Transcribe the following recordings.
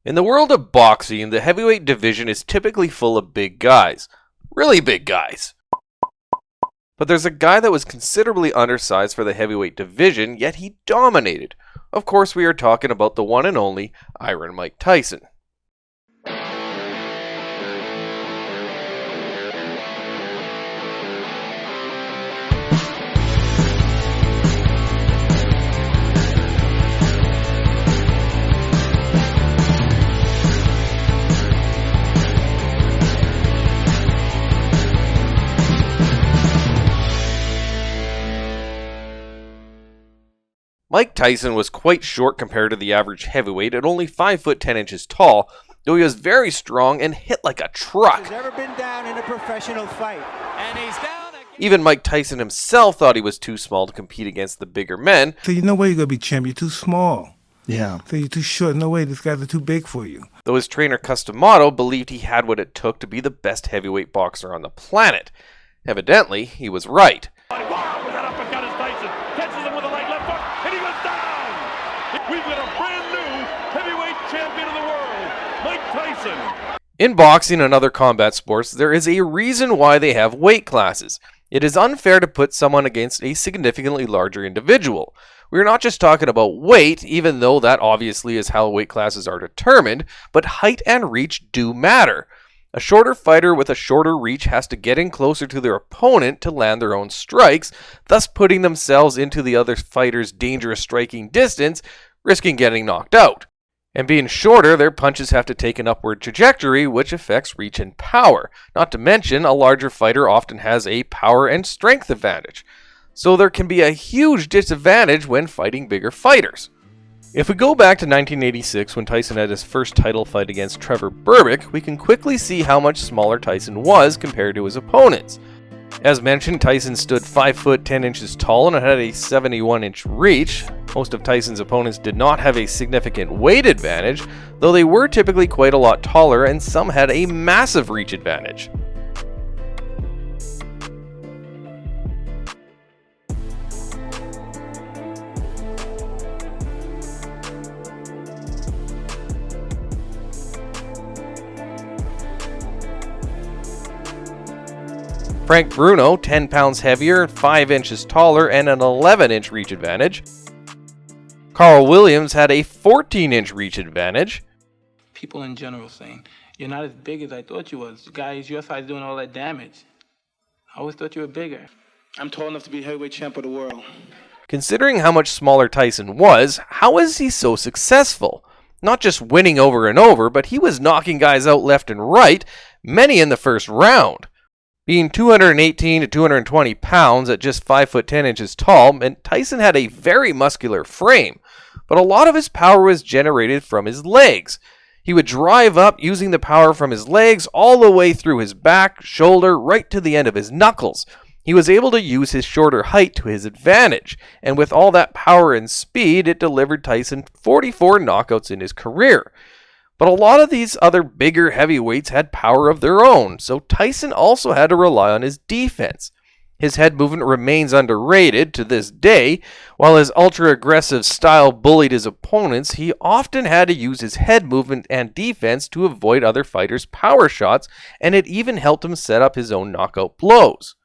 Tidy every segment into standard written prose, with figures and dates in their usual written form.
In the world of boxing, the heavyweight division is typically full of big guys. Really big guys. But there's a guy that was considerably undersized for the heavyweight division, yet he dominated. Of course, we are talking about the one and only Iron Mike Tyson. Mike Tyson was quite short compared to the average heavyweight at only 5 foot 10 inches tall, though he was very strong and hit like a truck. He's never been down in a professional fight. And he's down again. Even Mike Tyson himself thought he was too small to compete against the bigger men. So you know where you're going to be champ, you're too small. Yeah. So you're too short, no way, these guys are too big for you. Though his trainer Customato believed he had what it took to be the best heavyweight boxer on the planet. Evidently, he was right. Wow, with that uppercut is Tyson. Catches him with a right left hook, and he goes down. We've got a brand new heavyweight champion of the world, Mike Tyson. In boxing and other combat sports, there is a reason why they have weight classes. It is unfair to put someone against a significantly larger individual. We are not just talking about weight, even though that obviously is how weight classes are determined, but height and reach do matter. A shorter fighter with a shorter reach has to get in closer to their opponent to land their own strikes, thus putting themselves into the other fighter's dangerous striking distance, risking getting knocked out. And being shorter, their punches have to take an upward trajectory, which affects reach and power. Not to mention, a larger fighter often has a power and strength advantage. So there can be a huge disadvantage when fighting bigger fighters. If we go back to 1986 when Tyson had his first title fight against Trevor Berbick, we can quickly see how much smaller Tyson was compared to his opponents. As mentioned, Tyson stood 5 foot 10 inches tall and had a 71-inch reach. Most of Tyson's opponents did not have a significant weight advantage, though they were typically quite a lot taller and some had a massive reach advantage. Frank Bruno, 10 pounds heavier, 5 inches taller, and an 11-inch reach advantage. Carl Williams had a 14-inch reach advantage. People in general saying, you're not as big as I thought you was. Guys your size doing all that damage. I always thought you were bigger. I'm tall enough to be heavyweight champ of the world. Considering how much smaller Tyson was, how is he so successful? Not just winning over and over, but he was knocking guys out left and right, many in the first round. Being 218 to 220 pounds at just 5 foot 10 inches tall meant Tyson had a very muscular frame, but a lot of his power was generated from his legs. He would drive up using the power from his legs all the way through his back, shoulder, right to the end of his knuckles. He was able to use his shorter height to his advantage, and with all that power and speed, it delivered Tyson 44 knockouts in his career. But a lot of these other bigger heavyweights had power of their own, so Tyson also had to rely on his defense. His head movement remains underrated to this day. While his ultra-aggressive style bullied his opponents, he often had to use his head movement and defense to avoid other fighters' power shots, and it even helped him set up his own knockout blows.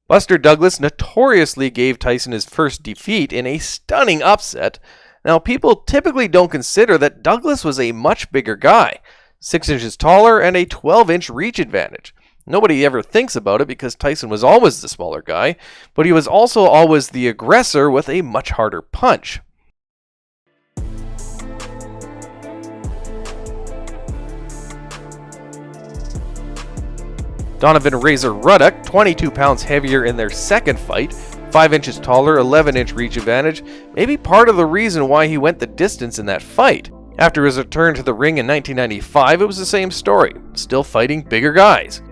Buster Douglas notoriously gave Tyson his first defeat in a stunning upset. Now, people typically don't consider that Douglas was a much bigger guy, 6 inches taller and a 12-inch reach advantage. Nobody ever thinks about it because Tyson was always the smaller guy, but he was also always the aggressor with a much harder punch. Donovan Razor Ruddock, 22 pounds heavier in their second fight, 5 inches taller, 11-inch reach advantage, may be part of the reason why he went the distance in that fight. After his return to the ring in 1995, it was the same story, still fighting bigger guys.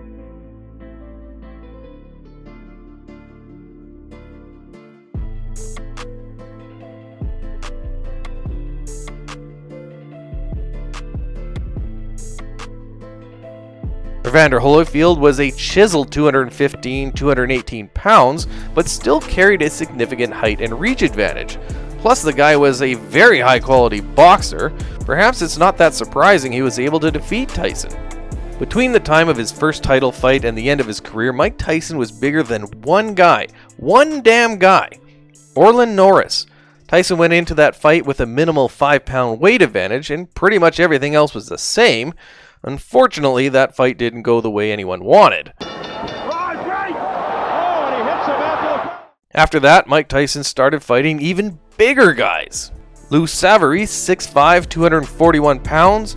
Evander Holyfield was a chiseled 215, 218 pounds, but still carried a significant height and reach advantage. Plus, the guy was a very high quality boxer. Perhaps it's not that surprising he was able to defeat Tyson. Between the time of his first title fight and the end of his career, Mike Tyson was bigger than one guy. One damn guy. Orland Norris. Tyson went into that fight with a minimal 5-pound weight advantage, and pretty much everything else was the same. Unfortunately, that fight didn't go the way anyone wanted. After that, Mike Tyson started fighting even bigger guys. Lou Savary, 6'5", 241 pounds.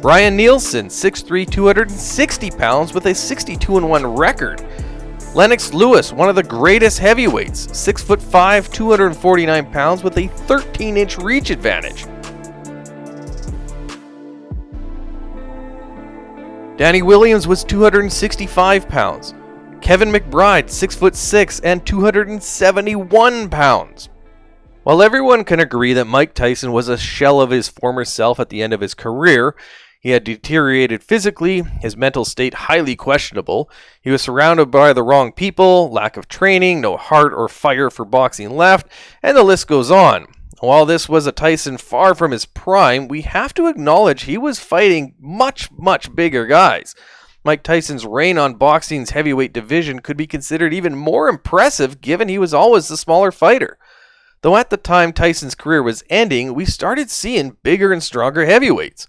Brian Nielsen, 6'3", 260 pounds with a 62-1 record. Lennox Lewis, one of the greatest heavyweights, 6'5", 249 pounds with a 13-inch reach advantage. Danny Williams was 265 pounds. Kevin McBride, 6'6" and 271 pounds. While everyone can agree that Mike Tyson was a shell of his former self at the end of his career, he had deteriorated physically, his mental state highly questionable, he was surrounded by the wrong people, lack of training, no heart or fire for boxing left, and the list goes on. While this was a Tyson far from his prime, we have to acknowledge he was fighting much bigger guys. Mike Tyson's reign on boxing's heavyweight division could be considered even more impressive given he was always the smaller fighter. Though at the time Tyson's career was ending, we started seeing bigger and stronger heavyweights.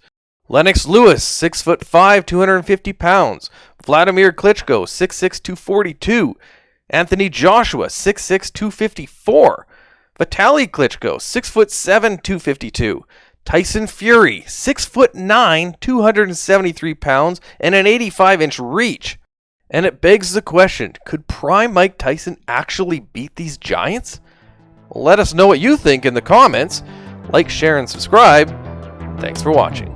Lennox Lewis, 6'5", 250 pounds. Vladimir Klitschko, 6'6", 242. Anthony Joshua, 6'6", 254. Vitaly Klitschko, 6'7", 252. Tyson Fury, 6'9", 273 pounds, and an 85-inch reach. And it begs the question, could prime Mike Tyson actually beat these giants? Let us know what you think in the comments. Like, share, and subscribe. Thanks for watching.